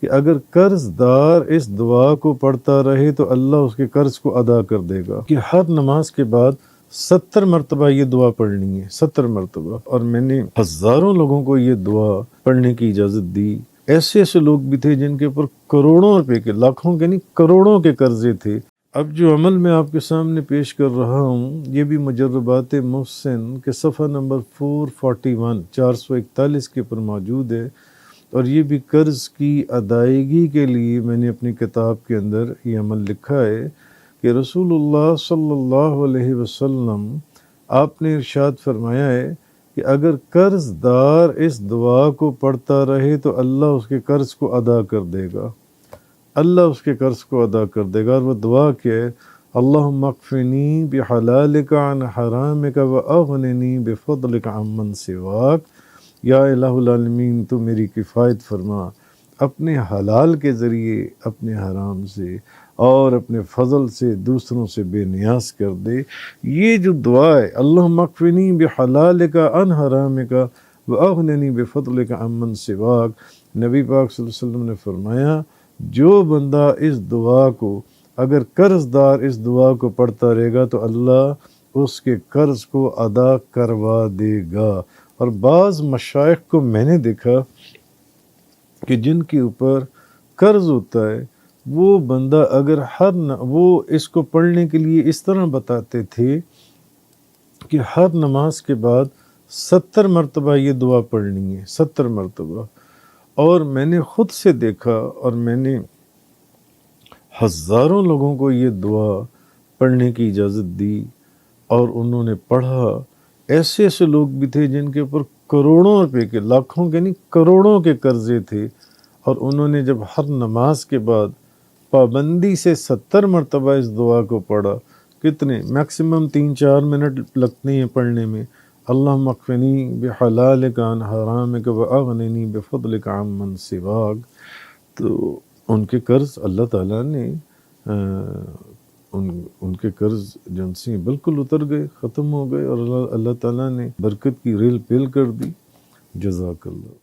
کہ اگر قرض دار اس دعا کو پڑھتا رہے تو اللہ اس کے قرض کو ادا کر دے گا، کہ ہر نماز کے بعد 70 مرتبہ یہ دعا پڑھنی ہے، 70 مرتبہ۔ اور میں نے ہزاروں لوگوں کو یہ دعا پڑھنے کی اجازت دی۔ ایسے ایسے لوگ بھی تھے جن کے اوپر کروڑوں روپے کے، لاکھوں کے نہیں کروڑوں کے قرضے تھے۔ اب جو عمل میں آپ کے سامنے پیش کر رہا ہوں یہ بھی مجربات محسن کے صفحہ نمبر 441 441 کے پر موجود ہے، اور یہ بھی قرض کی ادائیگی کے لیے میں نے اپنی کتاب کے اندر یہ عمل لکھا ہے کہ رسول اللہ صلی اللہ علیہ وسلم آپ نے ارشاد فرمایا ہے کہ اگر قرض دار اس دعا کو پڑھتا رہے تو اللہ اس کے قرض کو ادا کر دے گا، اللہ اس کے قرض کو ادا کر دے گا۔ اور وہ دعا کیا ہے؟ اللہم اکفنی بحلالک عن حرامک واغننی بفضلک عمن سواک، یا الہ العالمین تو میری کفایت فرما اپنے حلال کے ذریعے، اپنے حرام سے، اور اپنے فضل سے دوسروں سے بے نیاز کر دے۔ یہ جو دعا ہے اللہم اکفنی بحلالک عن حرامک واغننی بفضلک عمن سواک، نبی پاک صلی اللہ علیہ وسلم نے فرمایا جو بندہ اس دعا کو، اگر قرض دار اس دعا کو پڑھتا رہے گا تو اللہ اس کے قرض کو ادا کروا دے گا۔ اور بعض مشائخ کو میں نے دیکھا کہ جن کے اوپر قرض ہوتا ہے وہ بندہ اگر وہ اس کو پڑھنے کے لیے اس طرح بتاتے تھے کہ ہر نماز کے بعد 70 مرتبہ یہ دعا پڑھنی ہے، 70 مرتبہ۔ اور میں نے خود سے دیکھا اور میں نے ہزاروں لوگوں کو یہ دعا پڑھنے کی اجازت دی اور انہوں نے پڑھا۔ ایسے ایسے لوگ بھی تھے جن کے اوپر کروڑوں روپے کے، لاکھوں کے نہیں کروڑوں کے قرضے تھے، اور انہوں نے جب ہر نماز کے بعد پابندی سے 70 مرتبہ اس دعا کو پڑھا، کتنے میکسیمم 3-4 منٹ لگتے ہیں پڑھنے میں، اللہم اکفنی بحلالک عن حرامک واغننی بفضلک عمن سواک، تو ان کے قرض اللہ تعالیٰ نے ان کے قرض جن سے بالکل اتر گئے، ختم ہو گئے، اور اللہ تعالیٰ نے برکت کی ریل پیل کر دی۔ جزاک اللہ۔